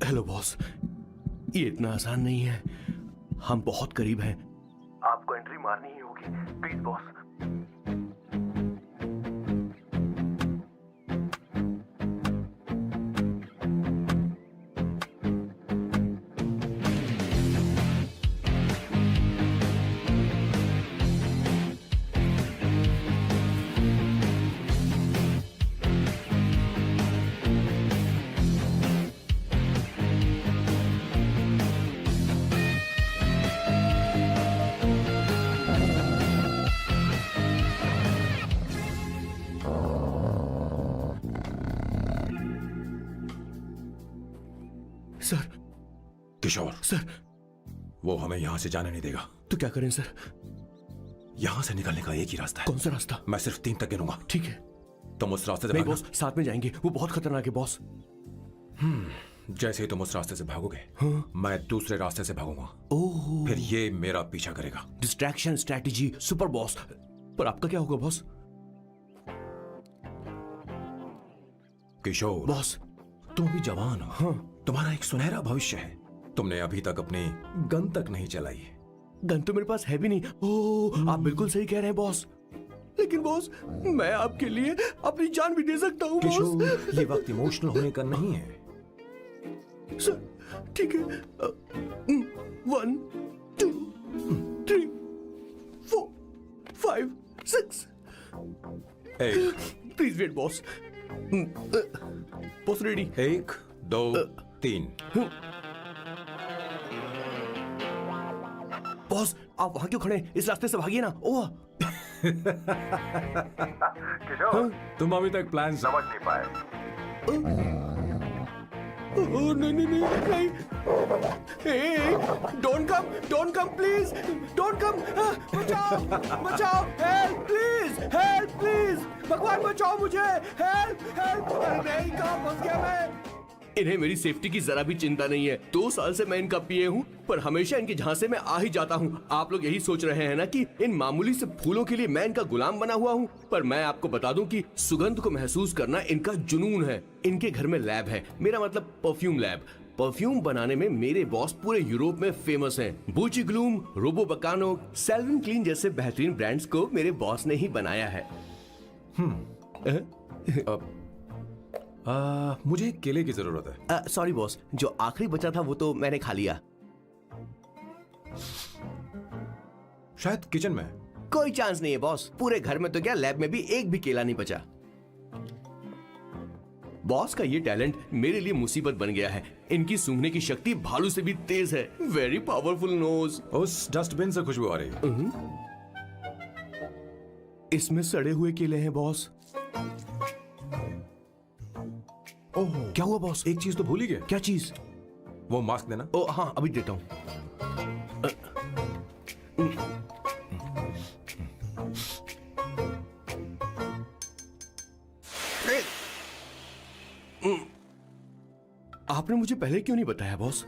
Hello boss, ये इतना आसान नहीं है। हम बहुत करीब हैं। आपको एंट्री मारनी ही होगी, please boss. Sir. Kishore, sir. वो हमें यहां से जाने नहीं देगा। तो क्या करें सर? यहां से निकलने का एक ही रास्ता है। कौन सा रास्ता? मैं सिर्फ 3 तक गिनूंगा। ठीक है। तुम उस रास्ते से नहीं भागना। बॉस, साथ में जाएंगे, वो बहुत खतरनाक है बॉस। जैसे ही तुम उस रास्ते से भागोगे, मैं दूसरे रास्ते से भागूंगा। ओह। फिर ये मेरा पीछा करेगा। Distraction strategy super boss. पर आपका क्या होगा बॉस? किशोर बॉस, तुम अभी जवान हो। हाँ। तुम्हारा एक सुनहरा भविष्य है। तुमने अभी तक अपनी गन तक नहीं चलाई। गन तो मेरे पास है भी नहीं। ओह, आप बिल्कुल सही कह रहे हैं बॉस। लेकिन बॉस, मैं आपके लिए अपनी जान भी दे सकता हूँ बॉस। किशोर, ये वक्त इमोशनल होने का नहीं है। सर, ठीक है। 1 2 3 4 5 6। Please wait boss. Boss ready? 1 2 3। Boss, आप वहां क्यों खड़े हैं? इस रास्ते से भागिए ना। ओह। किशोर, तुम अभी तक प्लान समझ नहीं पाए। नहीं नहीं नहीं नहीं। Don't come please, don't come. बचाओ बचाओ, हेल्प प्लीज, भगवान बचाओ मुझे, हेल्प। नहीं, कहाँ फंस गया मैं? इन्हें मेरी सेफ्टी की जरा भी चिंता नहीं है। 2 साल से मैं इनका पिए हूँ, पर हमेशा इनके झांसे में आ ही जाता हूँ। आप लोग यही सोच रहे हैं ना कि इन मामूली से फूलों के लिए मैं इनका गुलाम बना हुआ हूँ, पर मैं आपको बता दूं कि सुगंध को महसूस करना इनका जुनून है। इनके घर में लैब है, मेरा मतलब परफ्यूम लैब। परफ्यूम बनाने में मेरे बॉस पूरे यूरोप में फेमस हैं। बूची ग्लूम, रोबो बकानो, सेल्विन क्लीन जैसे बेहतरीन ब्रांड्स को मेरे बॉस ने ही बनाया है। मुझे केले की जरूरत है। सॉरी बॉस, जो आखिरी बचा था वो तो मैंने खा लिया। शायद किचन में। कोई चांस नहीं है बॉस। पूरे घर में तो क्या, लैब में भी एक भी केला नहीं बचा। बॉस का ये टैलेंट मेरे लिए मुसीबत बन गया है। इनकी सूंघने की शक्ति भालू से भी तेज है। Very powerful nose. उस डस्टबिन से खुशबू आ रही है। इसमें सड़े हुए केले हैं बॉस। ओह, क्या हुआ बॉस? एक चीज तो भूल ही गए। क्या चीज? वो मास्क देना। ओ हाँ, अभी देता हूँ। आपने मुझे पहले क्यों नहीं बताया बॉस?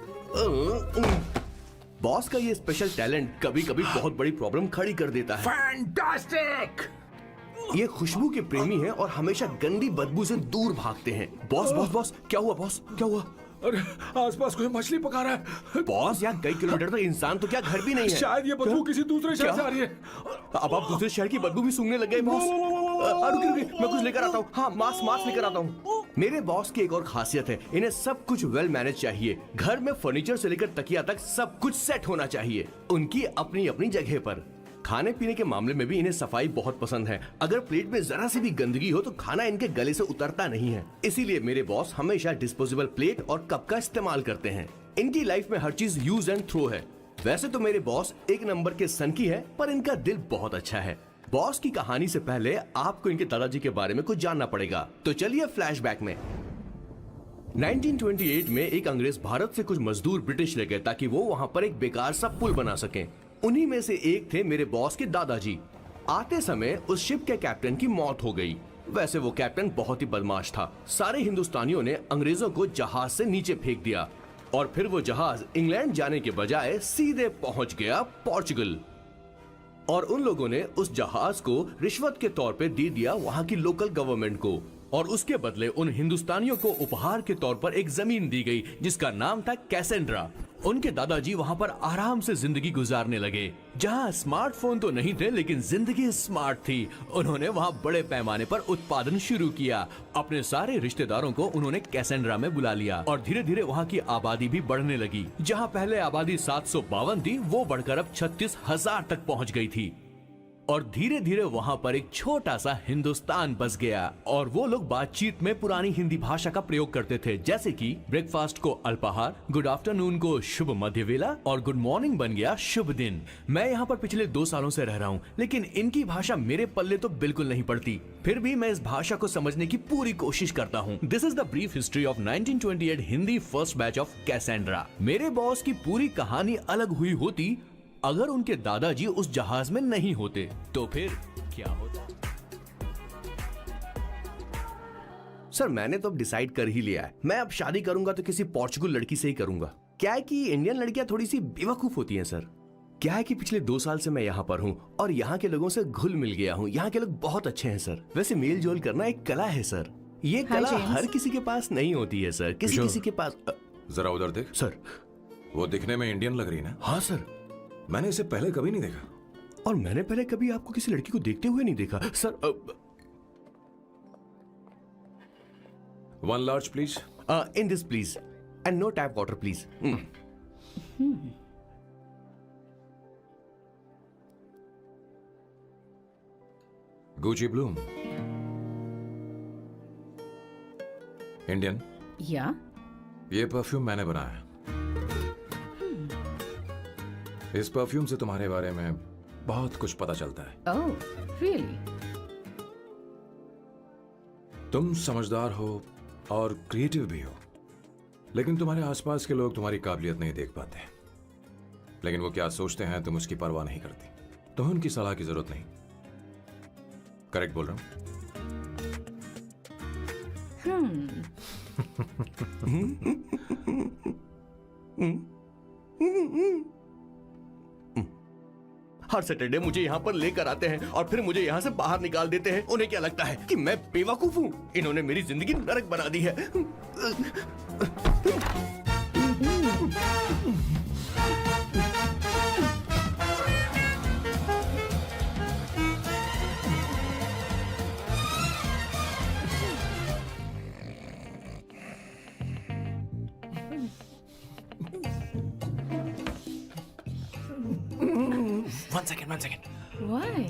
बॉस का ये स्पेशल टैलेंट कभी कभी बहुत बड़ी प्रॉब्लम खड़ी कर देता है। फैंटास्टिक! ये खुशबू के प्रेमी हैं और हमेशा गंदी बदबू से दूर भागते हैं। बॉस बॉस बॉस, क्या हुआ बॉस? क्या हुआ? अरे, आसपास कोई मछली पका रहा है। बॉस, यहाँ कई किलोमीटर तक इंसान तो क्या घर भी नहीं है। शायद ये बदबू किसी दूसरे शहर से आ रही है। अब आप दूसरे शहर की बदबू भी सूंघने लग गए बॉस। रुकिए, मैं कुछ लेकर आता हूँ। हाँ, मास्क लेकर आता हूँ। मेरे बॉस की एक और खासियत है, इन्हें सब कुछ वेल मैनेज चाहिए। घर में फर्नीचर से लेकर तकिया तक सब कुछ सेट होना चाहिए, उनकी अपनी अपनी जगह पर। खाने पीने के मामले में भी इन्हें सफाई बहुत पसंद है। अगर प्लेट में जरा सी भी गंदगी हो तो खाना इनके गले से उतरता नहीं है। इसीलिए मेरे बॉस हमेशा डिस्पोजेबल प्लेट और कप का इस्तेमाल करते हैं। इनकी लाइफ में हर चीज यूज एंड थ्रो है। वैसे तो मेरे बॉस एक नंबर के सनकी है, पर इनका दिल बहुत अच्छा है। बॉस की कहानी से पहले आपको इनके दादाजी के बारे में कुछ जानना पड़ेगा। तो चलिए फ्लैशबैक में। 1928 में एक अंग्रेज भारत से कुछ मजदूर ब्रिटिश ले गए ताकि वो वहां पर एक बेकार सा पुल बना सकें। उन्हीं में से एक थे मेरे बॉस के दादाजी। आते समय उस शिप के कैप्टन की मौत हो गई। वैसे वो कैप्टन बहुत ही बदमाश था। सारे हिंदुस्तानियों ने अंग्रेजों को जहाज से नीचे फेंक दिया और फिर वो जहाज इंग्लैंड जाने के बजाय सीधे पहुंच गया पोर्चुगल। और उन लोगों ने उस जहाज को रिश्वत के तौर पे दे दिया वहां की लोकल गवर्नमेंट को। और उसके बदले उन हिंदुस्तानियों को उपहार के तौर पर एक जमीन दी गई जिसका नाम था कैसेंड्रा। उनके दादाजी वहां पर आराम से जिंदगी गुजारने लगे, जहां स्मार्टफोन तो नहीं थे लेकिन जिंदगी स्मार्ट थी। उन्होंने वहां बड़े पैमाने पर उत्पादन शुरू किया। अपने सारे रिश्तेदारों को उन्होंने कैसेंड्रा में बुला लिया और धीरे धीरे वहां की आबादी भी बढ़ने लगी। जहां पहले आबादी 752 थी, वो बढ़कर अब 36,000 तक पहुंच गई थी। और धीरे धीरे वहां पर एक छोटा सा हिंदुस्तान बस गया और वो लोग बातचीत में पुरानी हिंदी भाषा का प्रयोग करते थे, जैसे कि ब्रेकफास्ट को अल्पाहार, गुड आफ्टरनून को शुभ मध्य वेला और गुड मॉर्निंग बन गया शुभ दिन। मैं यहाँ पर पिछले 2 सालों से रह रहा हूँ, लेकिन इनकी भाषा मेरे पल्ले तो बिल्कुल नहीं पड़ती। फिर भी मैं इस भाषा को समझने की पूरी कोशिश करता हूँ। This is the brief history of 1928 Hindi first batch of Cassandra. मेरे बॉस की पूरी कहानी अलग हुई होती अगर उनके दादाजी उस जहाज में नहीं होते, तो फिर क्या होता? सर मैंने तो अब डिसाइड कर ही लिया है। मैं अब शादी करूंगा तो किसी पोर्चुगल लड़की से ही करूंगा। क्या है कि इंडियन लड़कियां थोड़ी सी बेवकूफ होती हैं सर। क्या है कि पिछले 2 साल से मैं यहाँ पर हूँ और यहाँ के लोगों से घुल मिल गया हूँ। यहाँ के लोग बहुत अच्छे हैं सर। वैसे मेल जोल करना एक कला है सर। ये कला हर किसी के पास नहीं होती है सर। किसी के पास। जरा उधर देख। सर वो दिखने में इंडियन लग रही ना? हाँ सर। मैंने इसे पहले कभी नहीं देखा। और मैंने पहले कभी आपको किसी लड़की को देखते हुए नहीं देखा sir. 1 large please. In this please and no tap water please. Gucci bloom. Indian. या ये परफ्यूम मैंने बनाया। इस परफ्यूम से तुम्हारे बारे में बहुत कुछ पता चलता है। Oh really? तुम समझदार हो और क्रिएटिव भी हो, लेकिन तुम्हारे आसपास के लोग तुम्हारी काबिलियत नहीं देख पाते। लेकिन वो क्या सोचते हैं तुम उसकी परवाह नहीं करती। तुम्हें उनकी सलाह की जरूरत नहीं। करेक्ट बोल रहा हूं? हर सैटरडे मुझे यहाँ पर लेकर आते हैं और फिर मुझे यहाँ से बाहर निकाल देते हैं। उन्हें क्या लगता है कि मैं बेवकूफ हूँ? इन्होंने मेरी जिंदगी नरक बना दी है। One second. Why?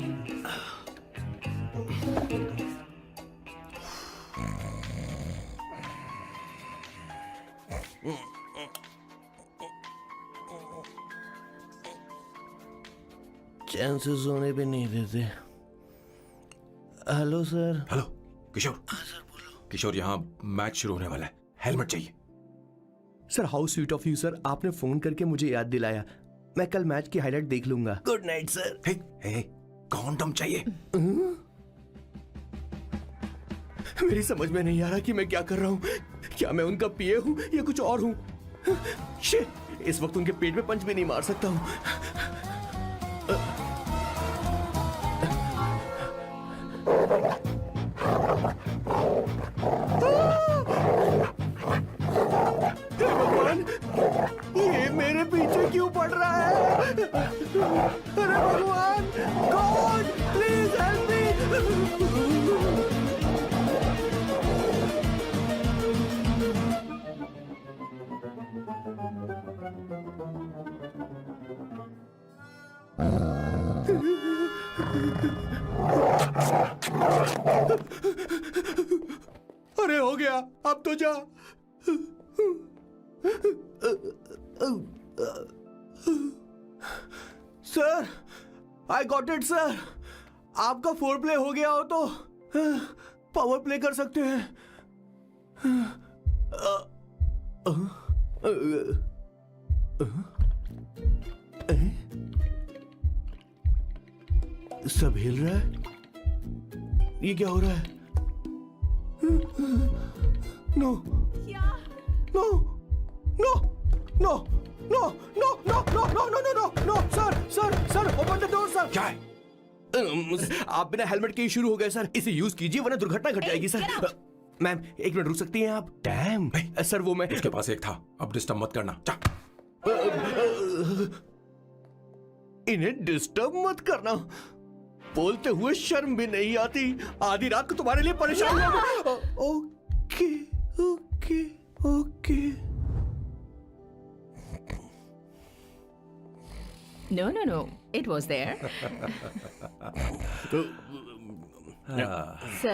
चैन से सोने पे नहीं देते। Hello sir. हेलो किशोर। सर बोलो। किशोर, यहाँ मैच शुरू होने वाला है, हेलमेट चाहिए। Sir how sweet of you sir, आपने फोन करके मुझे याद दिलाया। मैं कल मैच की हाईलाइट देख लूंगा। Good night sir. Hey, condom चाहिए। मेरी समझ में नहीं आ रहा कि मैं क्या कर रहा हूँ। क्या मैं उनका पीए हूँ या कुछ और हूँ? शिट, इस वक्त उनके पेट में पंच भी नहीं मार सकता हूँ। भगवान, ये मेरे पीछे क्यों पड़ रहा है? अरे भगवान, गॉड प्लीज हेल्प मी। अरे हो गया, अब तो जा। Sir, I got it sir. आपका फोर प्ले हो गया हो तो पावर प्ले कर सकते हैं। सब हिल रहा है। ये क्या हो रहा है? No no no no no no no no no no no no no sir open the door sir. क्या है? आप बिना हेलमेट के ही शुरू हो गए सर। इसे यूज कीजिए वरना दुर्घटना घट जाएगी सर। मैम एक मिनट रुक सकती हैं आप? डैम सर वो मैं उसके पास एक था, अब डिस्टर्ब मत करना। जा। इन्हें डिस्टर्ब मत करना, बोलते हुए शर्म भी नहीं आती। आधी रात को तुम्हारे लिए परेशान हुआ। Okay okay okay. No. It was there. So,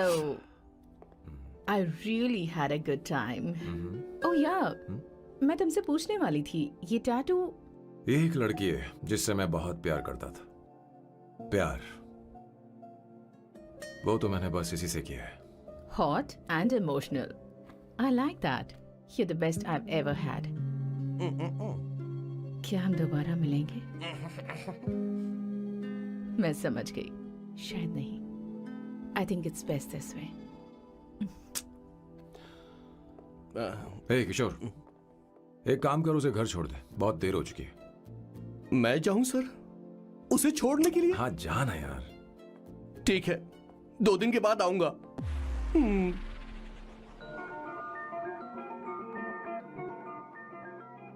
I really had a good time. Oh yeah, मैं तुमसे पूछने वाली थी, ये टैटू। ये एक लड़की है जिससे मैं बहुत प्यार करता था। प्यार वो तो मैंने बस इसी से किया है। Hot and emotional. I like that. You're the best I've ever had. क्या हम दोबारा मिलेंगे? मैं समझ गई, शायद नहीं। I think it's best this way. हे किशोर, एक काम कर, उसे घर छोड़ दे, बहुत देर हो चुकी है। मैं जाऊं सर उसे छोड़ने के लिए? हाँ जाना यार। ठीक है, 2 दिन के बाद आऊंगा।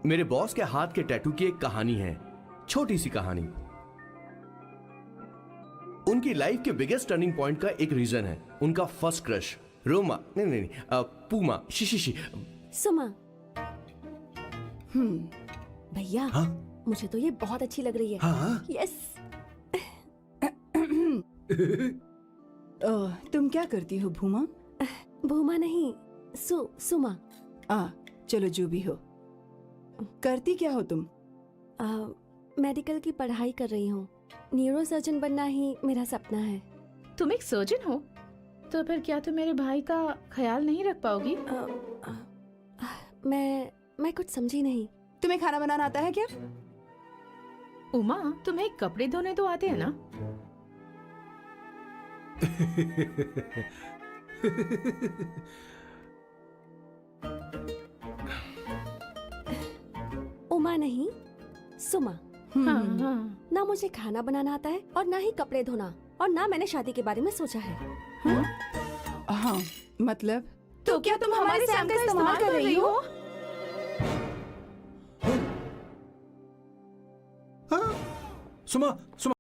मेरे बॉस के हाथ के टैटू की एक कहानी है, छोटी सी कहानी। उनकी लाइफ के बिगेस्ट टर्निंग पॉइंट का एक रीजन है उनका फर्स्ट क्रश रोमा, नहीं, पूमा, शिशिशी। सुमा। भैया, हाँ? मुझे तो ये बहुत अच्छी लग रही है। हाँ? यस। तुम क्या करती हो भूमा? भूमा नहीं, सुमा। चलो जो भी हो। करती क्या हो तुम? मेडिकल की पढ़ाई कर रही हूँ। न्यूरो सर्जन बनना ही मेरा सपना है। तुम एक सर्जन हो, तो फिर क्या तुम मेरे भाई का ख्याल नहीं रख पाओगी? मैं कुछ समझी नहीं। तुम्हें खाना बनाना आता है क्या? उमा, तुम्हें कपड़े धोने तो आते हैं ना? उमा नहीं, सुमा। हाँ। ना मुझे खाना बनाना आता है और ना ही कपड़े धोना, और ना मैंने शादी के बारे में सोचा है। हाँ, मतलब तो क्या तुम हमारे सैम का इस्तेमाल कर रही हो? सुमा, सुमा।